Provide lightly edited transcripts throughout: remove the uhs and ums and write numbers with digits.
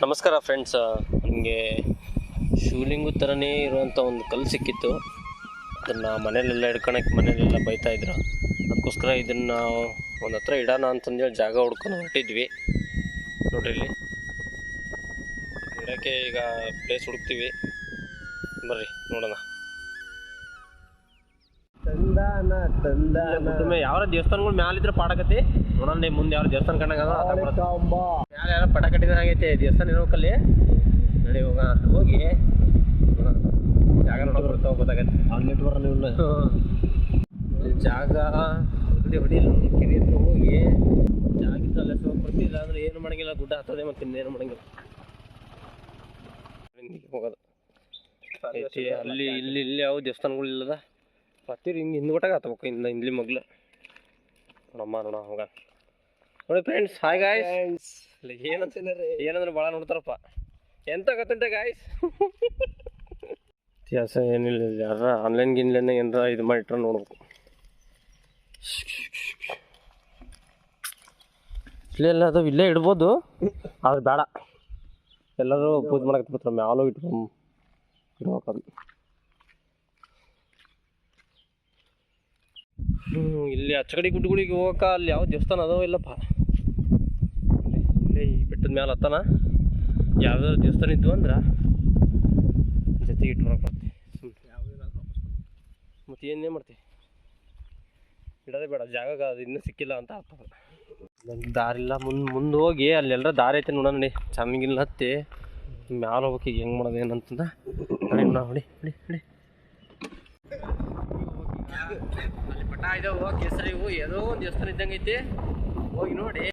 ನಮಸ್ಕಾರ ಫ್ರೆಂಡ್ಸ್, ನನಗೆ ಶಿವಲಿಂಗ ಥರನೇ ಇರುವಂಥ ಒಂದು ಕಲ್ಲು ಸಿಕ್ಕಿತ್ತು. ಅದನ್ನು ಮನೇಲೆಲ್ಲ ಹಿಡ್ಕೊಳಕ್ಕೆ ಮನೇಲೆಲ್ಲ ಬೈತಾಯಿದ್ರು. ಅದಕ್ಕೋಸ್ಕರ ಇದನ್ನು ಒಂದು ಹತ್ರ ಇಡೋಣ ಅಂತಂದೇಳಿ ಜಾಗ ಹುಡ್ಕೊಂಡು ಹೊರಟಿದ್ವಿ. ನೋಡ್ರಿ, ಇಲ್ಲಿ ಇಡೋಕ್ಕೆ ಈಗ ಪ್ಲೇಸ್ ಹುಡುಕ್ತೀವಿ. ಬರ್ರಿ ನೋಡೋಣ. ಯಾವ ದೇವಸ್ಥಾನಗಳು ಮ್ಯಾಲಿದ್ರೆ ಪಾಡಕತಿ ನೋಡೋಣ. ಮುಂದೆ ಯಾವ ದೇವಸ್ಥಾನ ಕಂಡಾಗ ಮ್ಯಾಲೆ ಯಾರೋ ಪಟ ಕಟ್ಟಿದ್ರೆ ಆಗೈತೆ. ದೇವಸ್ಥಾನ ಇರೋಕಲ್ಲಿ ನಡಿ ಹೋಗಿ ಜಾಗ ನೋಡೋಕೆ ಬರ್ತಾವ ಗೊತ್ತಾಗತ್ತೆ. ಜಾಗ ಹೊಡಿ ಕೆರೆ ಹತ್ರ ಹೋಗಿ ಜಾಗ ಇದ್ದಲ್ಲ ಬರ್ತಿಲ್ಲ ಅಂದ್ರೆ ಏನು ಮಾಡಂಗಿಲ್ಲ. ಗುಡ್ಡ ಹತ್ತದೆ ಮತ್ತೆ ಇನ್ನೇನು ಮಾಡಂಗಿಲ್ಲ. ಹೋಗೋದು ಅಲ್ಲಿ ಇಲ್ಲಿ ಯಾವ ದೇವಸ್ಥಾನಗಳು ಇಲ್ಲದ ಬರ್ತೀರಿ. ಹಿಂಗೆ ಹಿಂದ್ಗೊಟ್ಟಾಗ ಹತ್ಬೇಕು. ಹಿಂದ್ಲಿ ಮಗ್ಲು ನೋಡೋಣ ಹೋಗ. ನೋಡಿ ಫ್ರೆಂಡ್ಸ್, ಹಾಯ್ ಗಾಯ್ಸ್. ಏನಂದ್ರೆ ಭಾಳ ನೋಡ್ತಾರಪ್ಪ. ಎಂತ ಗೊತ್ತುಂಟೆ ಗಾಯ್ಸ್, ಇತಿಹಾಸ ಏನಿಲ್ಲ. ಯಾರ ಆನ್ಲೈನ್ ಗಿನ್ಲೈನ್ ಏನಾರ ಇದು ಮಾಡಿಟ್ರೆ ನೋಡ್ಬೇಕು. ಇಲ್ಲೆಲ್ಲ ಅದು ಇಲ್ಲೇ ಇಡ್ಬೋದು, ಆದ್ರೆ ಬೇಡ. ಎಲ್ಲರೂ ಪೂಜೆ ಮಾಡಕ್ಕೆ ಬರ್ತಾರೆ. ಮ್ಯಾಲೂ ಇಡ್ಬೇಕದು. ಇಲ್ಲಿ ಅಚ್ಚಗಡಿ ಗುಡ್ಡಗಳಿಗೆ ಹೋಗಕ್ಕ ಅಲ್ಲಿ ಯಾವ ದೇವಸ್ಥಾನ ಅದಾವ ಇಲ್ಲಪ್ಪ. ಇಲ್ಲೇ ಈ ಬೆಟ್ಟದ ಮ್ಯಾಲೆ ಹತ್ತಾನ ಯಾವ್ದಾದ್ರು ದೇವಸ್ಥಾನ ಇದ್ವು ಅಂದ್ರೆ ಜೊತೆಗೆ ಇಟ್ಕೊಳಕ್ಕೆ ಬರ್ತೀವಿ. ಮತ್ತೆ ಏನೇ ಮಾಡ್ತೀವಿ, ಇಡೋದೇ ಬೇಡ. ಜಾಗ ಅದು ಇನ್ನೂ ಸಿಕ್ಕಿಲ್ಲ ಅಂತ ಆಗ್ತದೆ. ದಾರಿಲ್ಲ. ಮುಂದೆ ಹೋಗಿ ಅಲ್ಲೆಲ್ಲರ ದಾರಿ ಐತೆ ನೋಡೋಣ. ನೋಡಿ, ಚಮ್ಮಿಗಿಲ್ಲ ಹತ್ತಿ ಮ್ಯಾಲೆ ಹೋಗ್ಬೇಕು. ಈಗ ಹೆಂಗೆ ಮಾಡೋದು ಏನಂತಂದ ನೋಡಿ. ಅಲ್ಲಿ ಪಟ ಇದಾವ ಕೇಸರಿ ಇವು. ಏನೋ ಒಂದು ದೇವಸ್ಥಾನ ಇದ್ದಂಗೆ ಐತಿ. ಹೋಗಿ ನೋಡಿ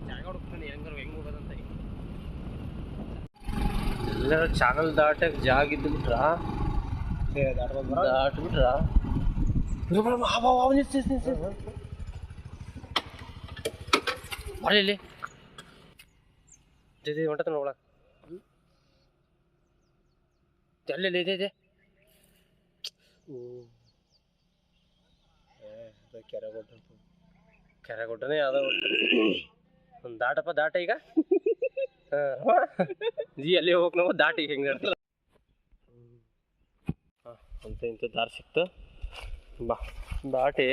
ಜಾಗ ಹುಡ್ಕೊಂಡು ಹೆಂಗೆ ಹೋಗೋದಂತ. ಎಲ್ಲರೂ ಚಾನಲ್ ದಾಟಕ್ಕೆ ಜಾಗ ಇದ್ದು ಬಿಟ್ರ ದಾಟ್ಬಿಟ್ರ ಇಲ್ಲಿ ಜೊತೆ ಹೊಂಟತ ನೋಡಕ್. ಅಲ್ಲೆಲ್ಲ ಇದೆ ಕೆರೆಗೊಡ್ಡನೇ ಯಾವ್ದೋ ಒಂದು ದಾಟ ಈಗ. ಜಿ ಅಲ್ಲಿ ಹೋಗಿ ನಾವು ದಾಟಿ ಹೆಂಗೆ ಅಂತ ಇಂಥ ದಾರಿ ಸಿಕ್ತು. ಬಾ ದಾಟಿ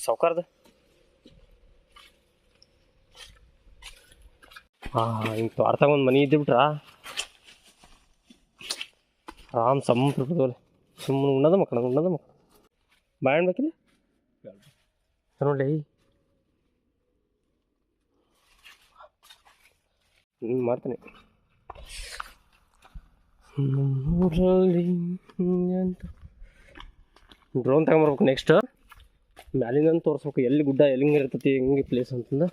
ಸೌಕಾರ್ದ ಹಿಂಗೆ ತೋಟದಾಗ ಒಂದು ಮನೆ ಇದ್ದು ಬಿಟ್ರ ಆರಾಮ್ ಸುಮ್ಮನೆ ಉಣ್ಣದ ಮಕ್ಕಳ ಬಾಯ್ ಅನ್ಬೇಕಿಲ್ಲ ನೋಡಿ. ಮಾಡ್ತೀನಿ ಅಂತ ಡ್ರೋನ್ ತಗೊಂಬರ್ಬೇಕು. ನೆಕ್ಸ್ಟ್ ಮ್ಯಾಲಿಂದ ತೋರಿಸ್ಬೇಕು ಎಲ್ಲಿ ಗುಡ್ಡ ಎಲ್ಲಿ ಇರ್ತೈತಿ ಹೆಂಗೆ ಪ್ಲೇಸ್ ಅಂತಂದು.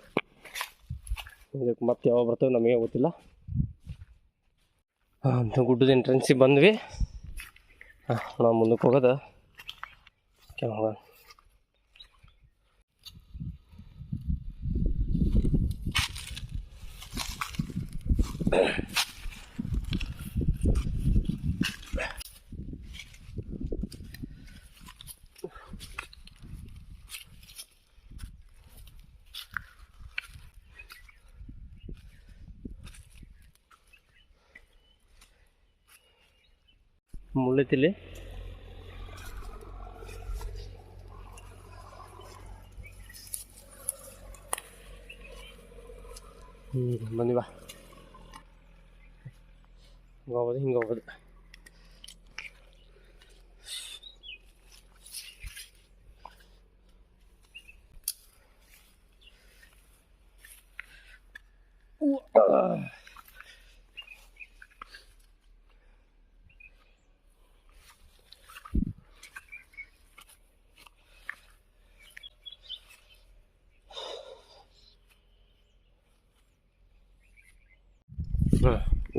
ಇದಕ್ಕೆ ಮತ್ತೆ ಯಾವಾಗ ಬರ್ತವೆ ನಮಗೆ ಗೊತ್ತಿಲ್ಲ. ಅಂತ ಗುಡ್ಡದ ಎಂಟ್ರೆನ್ಸಿಗೆ ಬಂದ್ವಿ. ನಾವು ಮುಂದಕ್ಕೆ ಹೋಗೋದು ಹೋಗೋಣ. ಮುಳ್ಳೈತಿಲ್ಲಿ ಬಂದಿವಾ. ಹಿಂಗೆ ಹೋಗೋದು.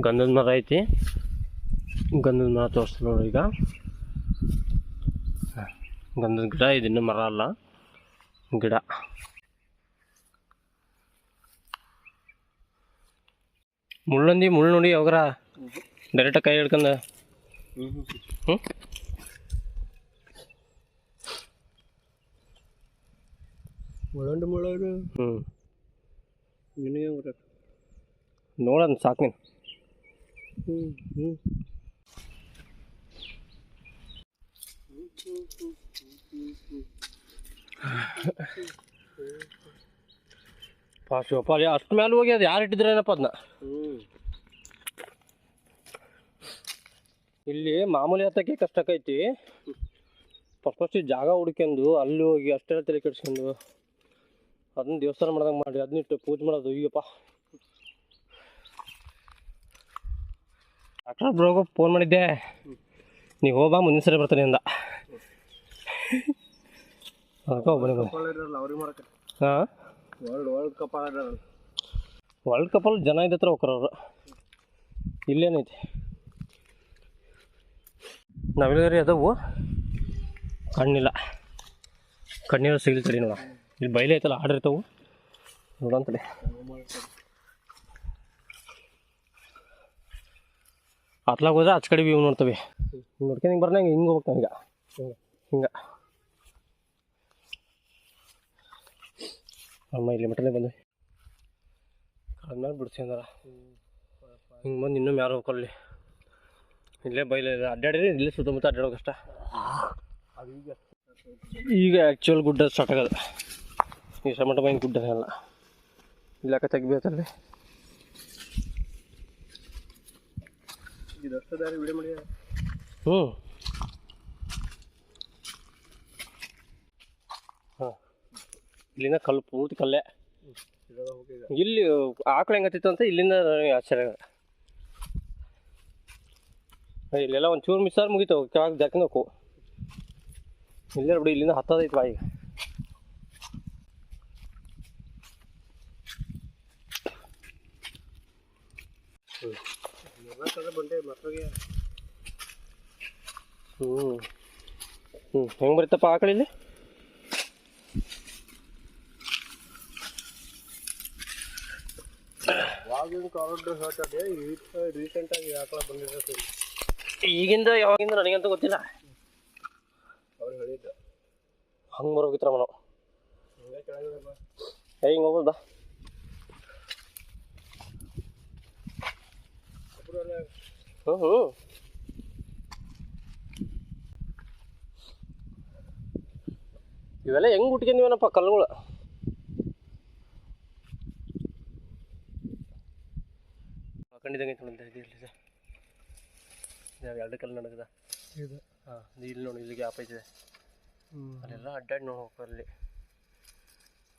ಗಂಧದ ಮರ ಐತಿ. ಗಂಧದ ಮರ ತೋರಿಸ್ತು ನೋಡಿ. ಈಗ ಗಂಧದ ಗಿಡ ಇದನ್ನು ಮರ ಅಲ್ಲ, ಗಿಡ. ಮುಳ್ಳಂದಿ ಮುಳ್ಳು ನೋಡಿ ಅವರ ಡೈರೆಕ್ಟಾಗಿ ಕೈ ಹಿಡ್ಕೊಂಡು ಹ್ಞೂ ಮುಳ್ಳಂಡು ಮುಳ್ಳಂಡು ಹ್ಞೂ ನಿನಗೆ ಗೊತ್ತಾಗ್ತದೆ ನೋಡೋಣ ಸಾಕು ನೀನು ಶಿವಪ್ಪ ಅಲ್ಲಿ ಅಷ್ಟು ಮೇಲೆ ಹೋಗಿ ಅದು ಯಾರು ಇಟ್ಟಿದ್ರೇನಪ್ಪ ಅದನ್ನ ಇಲ್ಲಿ ಮಾಮೂಲಿ ಹತ್ತಕ್ಕೆ ಕಷ್ಟಕ್ಕೈತಿ ಫಸ್ಟ್ ಜಾಗ ಹುಡ್ಕೊಂಡು ಅಲ್ಲಿ ಹೋಗಿ ಅಷ್ಟೆಲ್ಲ ತಲೆ ಕೆಡ್ಸ್ಕೊಂಡು ಅದನ್ನ ದೇವಸ್ಥಾನ ಮಾಡ್ದಂಗೆ ಮಾಡಿ ಅದನ್ನಿಟ್ಟು ಪೂಜೆ ಮಾಡೋದು ಈಗಪ್ಪ ಡಾಕ್ಟರ್ ಬ್ರೋಗ ಫೋನ್ ಮಾಡಿದ್ದೆ ನೀವು ಹೋಗ್ಬಾ ಮುಂದಿನ ಸರಿ ಬರ್ತಾನೆ ಅಂದ ಅದಕ್ಕೆ ಒಬ್ಬನೇ ಹಾಂ ವರ್ಲ್ಡ್ ಕಪ್ಪಲ್ಲಿ ಜನ ಇದ್ದತ್ರ ಹೋಗ್ರವ್ರು ಇಲ್ಲೇನೈತಿ ನಾವೆಲ್ಲರಿ ಅದಾವು ಕಣ್ಣಿಲ್ಲ ಕಣ್ಣೀರು ಸಿಗ್ಲಿ ನೋಡ ಇಲ್ಲಿ ಬಯಲು ಐತಲ್ಲ ಆಡಿರ್ತಾವು ನೋಡಂತಲೇ ಅತ್ಲಾಗ ಹೋದ್ರೆ ಆಚ ಕಡೆ ವ್ಯೂ ನೋಡ್ತವೆ ನೋಡ್ಕೊಂಡು ಹಿಂಗೆ ಬರ್ನಂಗೆ ಹಿಂಗೆ ಹೋಗ್ತಾನೆ ಈಗ ಹಿಂಗೆ ಅಮ್ಮ ಇಲ್ಲಿ ಮಟ್ಟನೇ ಬಂದ್ವಿ ಕಳೆದ್ಮೇಲೆ ಬಿಡ್ಸಿ ಅಂದಾರ ಹಿಂಗೆ ಬಂದು ಇನ್ನೂ ಮ್ಯಾಲೆ ಹೋಗ್ಕೊಳ್ಳಿ ಇಲ್ಲೇ ಬೈಲೆ ಅಡ್ಡಾಡಿರಿ ಇಲ್ಲೇ ಸುತ್ತಮುತ್ತ ಅಡ್ಡಾಡೋ ಕಷ್ಟ ಈಗ ಆ್ಯಕ್ಚುಯಲ್ ಗುಡ್ಡ ಸ್ಟಾರ್ಟ್ ಆಗೋದು ಈ ಟೊಮೆಟೊ ಬೈನ್ ಗುಡ್ಡನೇ ಅಲ್ಲ ಇಲ್ಲಾಕ ತೆಗಿಬೇಕಲ್ಲಿ ಹ್ಞೂ ಹಾಂ ಇಲ್ಲಿಂದ ಕಲ್ಲು ಪೂರ್ತಿ ಕಲ್ಲೇ ಇಲ್ಲಿ ಆಕಳು ಹೆಂಗತ್ತಿತ್ತು ಅಂತ ಇಲ್ಲಿಂದ ಆಶ್ಚರ್ಯ ಇಲ್ಲೆಲ್ಲ ಒಂದು ಚೂರು ಮಿಸ್ಸಾರು ಮುಗಿತಾವೆ ಕೆಳಗೆ ಜಾಕಿನೋಕು ಇಲ್ಲೇ ಬಿಡಿ ಇಲ್ಲಿಂದ ಹತ್ತದೈತೆ ಬಾಯಿಗೆ ಹೆಂಗೆ ಬರುತ್ತಪ್ಪ ಆಕಳಿಲ್ಲಿ ರೀಸೆಂಟಾಗಿ ಆಕಳ ಬಂದಿರ್ತದೆ ಈಗಿಂದ ಯಾವಾಗಿಂದ ನನಗಂತೂ ಗೊತ್ತಿಲ್ಲ ಅವ್ರು ಹೇಳಿದ್ದ ಹಂಗೆ ಬರೋಗಿತ್ರ ನಾವು ಹಿಂಗೆ ಹೋಗ್ಬೋದಾ ಹ್ಞೂ ಇವೆಲ್ಲ ಹೆಂಗೆ ಉಟ್ಕೊಂಡಿವನಪ್ಪ ಕಲ್ಲುಗಳು ಹಾಕೊಂಡಿದ್ದಂಗೆ ಇರಲಿ ಎರಡು ಕಲ್ಲು ನಡೆದ ಹಾಂ ಇಲ್ಲಿ ನೋಡಿ ಇಲ್ಲಿಗೆ ಗ್ಯಾಪ್ ಐತಿದೆ ಅಲ್ಲೆಲ್ಲ ಅಡ್ಡಾಡಿ ನೋಡಿ ಹೋಗ್ಬರ್ಲಿ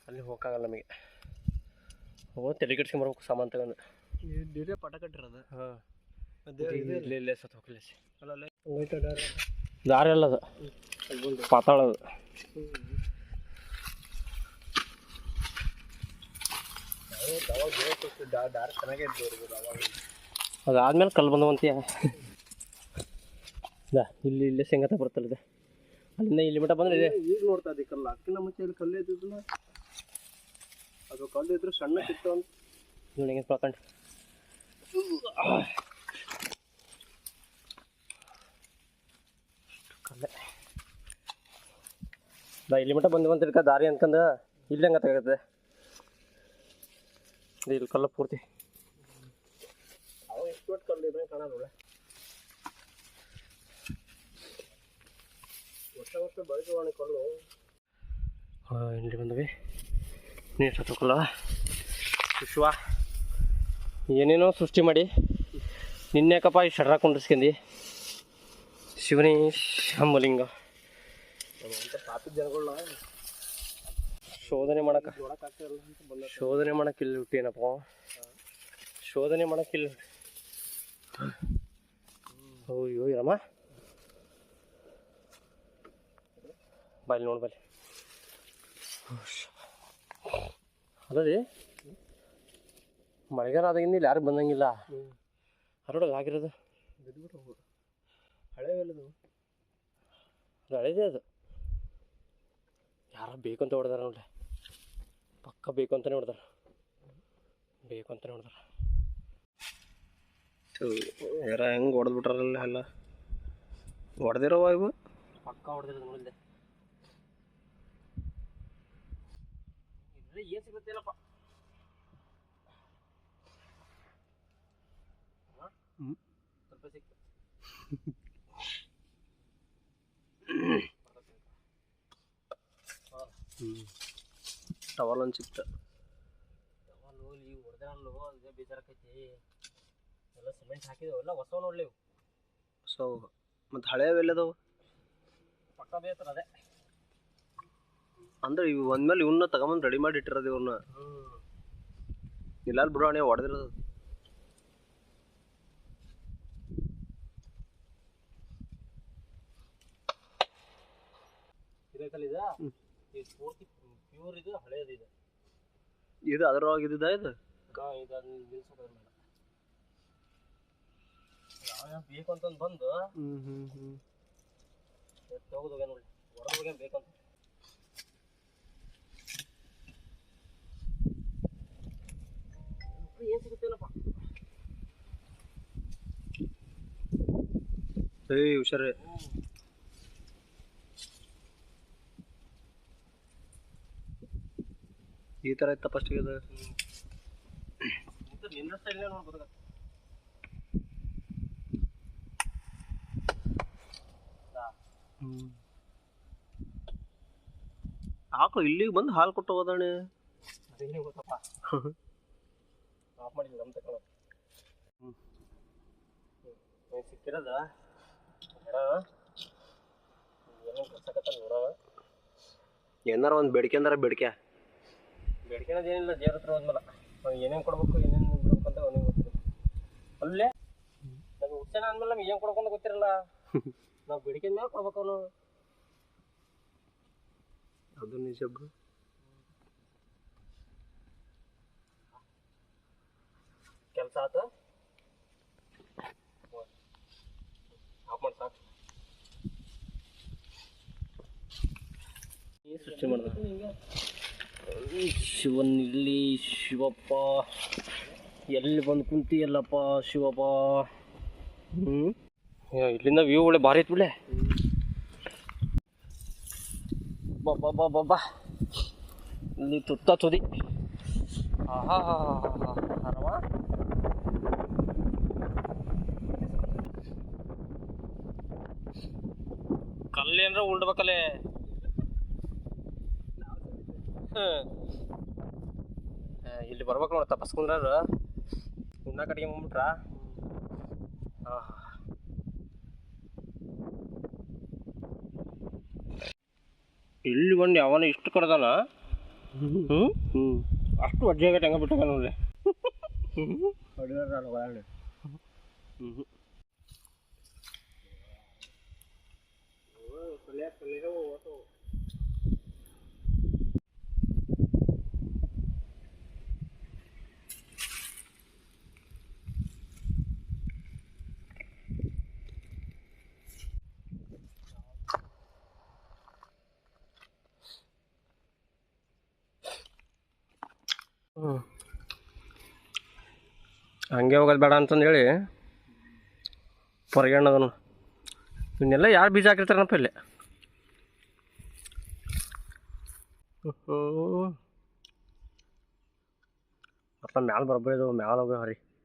ಅಲ್ಲಿ ಹೋಗೋಕ್ಕಾಗಲ್ಲ ನಮಗೆ ಹೋಗಿ ತಲೆ ಕೆಡ್ಸ್ಕೊಂಬರ್ಬೇಕು ಸಾಮಾನು ತಗೊಂಡು ಡಿರೇ ಪಟ ಕಟ್ಟಿರೋದು ಹಾಂ ಇಲ್ಲೇ ಸತ್ತು ಹೋಗ್ಲಿ ಅಲ್ಲ ದಾರಿ ಅಲ್ಲ ಅದು ಪಾತಾಳ ಅದು ಅದಾದ್ಮೇಲೆ ಕಲ್ಲು ಬಂದವಂತೀಯ ಇಲ್ಲಿ ಇಲ್ಲೇ ಶೇಂಗಾ ಬರ್ತಲ್ಲ ಇದೆ ಅಲ್ಲಿಂದ ಇಲ್ಲಿ ಮಟ್ಟ ಬಂದ್ರೆ ಇದೆ ಈಗ ನೋಡ್ತಾ ಇದ್ದೆ ಕಲ್ಲು ಅದಕ್ಕಿಂತ ಮುಂಚೆ ಇಲ್ಲಿ ಕಲ್ಲು ಇದ್ದಿದ್ದಲ್ಲ ಅದು ಕಲ್ಲು ಇದ್ರೆ ಸಣ್ಣ ಸಿಕ್ತು ಅಂತ ನೋಡಿ ಹೆಂಗೆ ಪ್ರಕಂಡು ಕಲ್ಲೇ ಇಲ್ಲಿ ಮಟ್ಟ ಬಂದು ದಾರಿ ಅನ್ಕಂದ ಇಲ್ಲಿ ಹಂಗೆ ತೆಗತ್ತೆ ಇಲ್ಲಿ ಕಲ್ಲು ಪೂರ್ತಿ ಅವ ಎಷ್ಟು ಒಟ್ಟು ಕಲ್ಲು ಇದ್ರೆ ಕಾಣೋದಿಲ್ಲ ವರ್ಷ ಬಳಸುವಣ ಕಲ್ಲು ಇಲ್ಲಿ ಬಂದ್ವಿ ನೀರು ಸತ್ತೋಕಲ್ಲ ವಿಶ್ವ ಏನೇನೋ ಸೃಷ್ಟಿ ಮಾಡಿ ನಿನ್ನೆಕಪ್ಪ ಈ ಶಡ್ರ ಕುಂಡಿಸ್ಕೊಂಡಿ ಶಿವನೇ ಶಂಭುಲಿಂಗ ಪಾಪಿ ಜನಗಳನ್ನ ಶೋಧನೆ ಶೋಧನೆ ಮಾಡಕ್ಕಿಲ್ಲ ಹುಟ್ಟೇನಪ್ಪ ಶೋಧನೆ ಮಾಡಕ್ಕಿಲ್ಲ ಅಯ್ಯೋ ಇರಮ್ಮ ಬಾಯಲ್ಲಿ ನೋಡಿ ಬಲ್ಲಿ ಅದೇ ಮಳೆಗಾಲ ಆದಾಗಿಂದ ಇಲ್ಲಿ ಯಾರು ಬಂದಂಗಿಲ್ಲ ಹರಡೋದು ಆಗಿರೋದು ಹಳೆವೆಲ್ಲದು ಅದು ಹಳೇದೇ ಅದು ಯಾರೋ ಬೇಕು ಅಂತ ಹೊಡೆದಾರ ನೋಡ್ರಿ ಪಕ್ಕ ಬೇಕು ಅಂತಲೇ ಹೊಡೆದಾರ ಯಾರ ಹೆಂಗೆ ಹೊಡೆದ್ಬಿಟ್ರಲ್ಲ ಎಲ್ಲ ಹೊಡೆದಿರವ ಇವು ಪಕ್ಕ ಹೊಡೆದಿರೋದು ನೋಡಿದ್ದೆ ಏನು ಸಿಗುತ್ತೇನಪ್ಪ ಸ್ವಲ್ಪ ಸಿಕ್ತು ಟವಲ್ ಒಂದು ಸಿಕ್ತ ಟವಲ್ ಈ ಹೊಡೆದಲ್ಲೂ ಅದೇ ಬೇಜಾರಾಕೈತಿ ಎಲ್ಲ ಸಿಮೆಂಟ್ ಹಾಕಿದೆವಲ್ಲ ಹೊಸವು ನೋಡ್ಲಿ ಸೊ ಮತ್ತು ಹಳೆಯವೆಲ್ಲದವು ಪಕ್ಕ ಬೇಯ್ತಾರ ಅದೇ ಅಂದ್ರೆ ಇವು ಒಂದ್ಮೇಲೆ ಇವನ್ನ ತಗೊಂಬಂದು ರೆಡಿ ಮಾಡಿ ಇಟ್ಟಿರೋದು ಇವ್ರನ್ನ ಇಲ್ಲ ಬಿಡೋ ಅಣ್ಣ ಹೊಡೆದಿರೋದು ಇದೈತಲ್ಲ ಇದು ಪೂರ್ತಿ ಪ್ಯೂರ್ ಇದು ಹಳೇದು ಇದು ಇದು ಅದರೊಳಗೆ ಇದ್ದಿದ್ದ ಇದು ಇದನ್ನು ನಿಲ್ಸೋದ್ರ ಮೇಲೆ ಯಾವ ಬೇಕು ಅಂತಂದು ಬಂದು ಹೋಗೋದು ನೋಡಿ ಹೊರಗೆ ಹೋಗ್ಯಾನ ಬೇಕಂತ ಏನು ಸಿಗುತ್ತೇನಪ್ಪ ಏಯ್ ಹುಷಾರೇ ಈ ಥರ ಇತ್ತ ಫಸ್ಟಿಗೆ ಅದು ನಿನ್ನ ಸ್ಟೈಲ್ ನೋಡ್ಬೋದು ಆಕಳು ಇಲ್ಲಿಗೆ ಬಂದು ಹಾಲು ಕೊಟ್ಟು ಹೋದಣೆ ಅದೇನೇ ಗೊತ್ತಪ್ಪ ಆಫ್ ಮಾಡಿದ್ವಿ ನಮ್ಮ ತಗೊಳ್ಳೋ ಸಿಕ್ಕಿರೋದ ಏನೋ ಕರ್ಸಕತ್ತ ನೋಡವ ಏನಾರ ಒಂದು ಬೇಡಿಕೆ ಬೇಡಿಕೆ ಏನಿಲ್ಲ ದೇವ್ರ ಹತ್ರ ಹೋದ್ಮೇಲೆ ಅವ್ನಿಗೆ ಏನೇನು ಕೊಡ್ಬೇಕು ಏನೇನು ಬಿಡ್ಬೇಕು ಅಂತ ಅವನಿಗೆ ಗೊತ್ತಿಲ್ಲ ಅಲ್ಲೇ ನಮಗೆ ಹುಚ್ಚನ ಅಂದ್ಮೇಲೆ ನಮ್ಗೆ ಏನು ಕೊಡ್ಬೇಕು ಅಂತ ಗೊತ್ತಿರಲ್ಲ ನಾವು ಬೇಡಿಕೆ ಮೇಲೆ ಕೊಡ್ಬೇಕು ಅವನು ಅದು ನಿಜ ಬ್ರೋ ಕೆಲಸ ಆತ ಆಫ್ ಮಾಡಿ ಸಾಕು ಸೃಷ್ಟಿ ಮಾಡ್ಬೇಕು ಶಿವನ್ ಇಲ್ಲಿ ಶಿವಪ್ಪ ಎಲ್ಲಿ ಬಂದು ಕುಂತಿಯಲ್ಲಪ್ಪ ಶಿವಪ್ಪ ಇಲ್ಲಿಂದ ವ್ಯೂ ಒಳ್ಳೆ ಭಾರಿ ಐತಿ ಬಿಳೆ ಬಾ ಇಲ್ಲಿ ತುತ್ತ ತುದಿ ಆಹಾ ಆರಾಮ ಕಲ್ಲೇನ್ರ ಉಳ್ಡ್ಬೇಕಲ್ಲೇ ಇಲ್ಲಿ ಬರ್ಬೇಕು ನೋಡಿ ತಪಸ್ಕೊಂಡ್ರ ಉಣ್ಣ ಕಡೆಗೆ ಬಂದ್ಬಿಟ್ರ ಇಲ್ಲಿ ಬಂದು ಯಾವನ ಇಷ್ಟು ಕಡ್ದಾನ ಅಷ್ಟು ಅಜ್ಜಾಗಟ್ಟೆ ಹಂಗ ಬಿಟ್ಟಾಗ ನೋಡ್ರಿ ಹಂಗೆ ಹೋಗೋದು ಬೇಡ ಅಂತಂದು ಹೇಳಿ ಹೊರಗಣ್ಣದನು ಇವನ್ನೆಲ್ಲ ಯಾರು ಬೀಜ ಹಾಕಿರ್ತಾರನಪ್ಪ ಇಲ್ಲಿ ಮತ್ತೆ ಮ್ಯಾಲೆ ಬರೋಬ್ಬರಿ ಇದು ಮ್ಯಾಲೆ ಹೋಗಿ ಹರಿ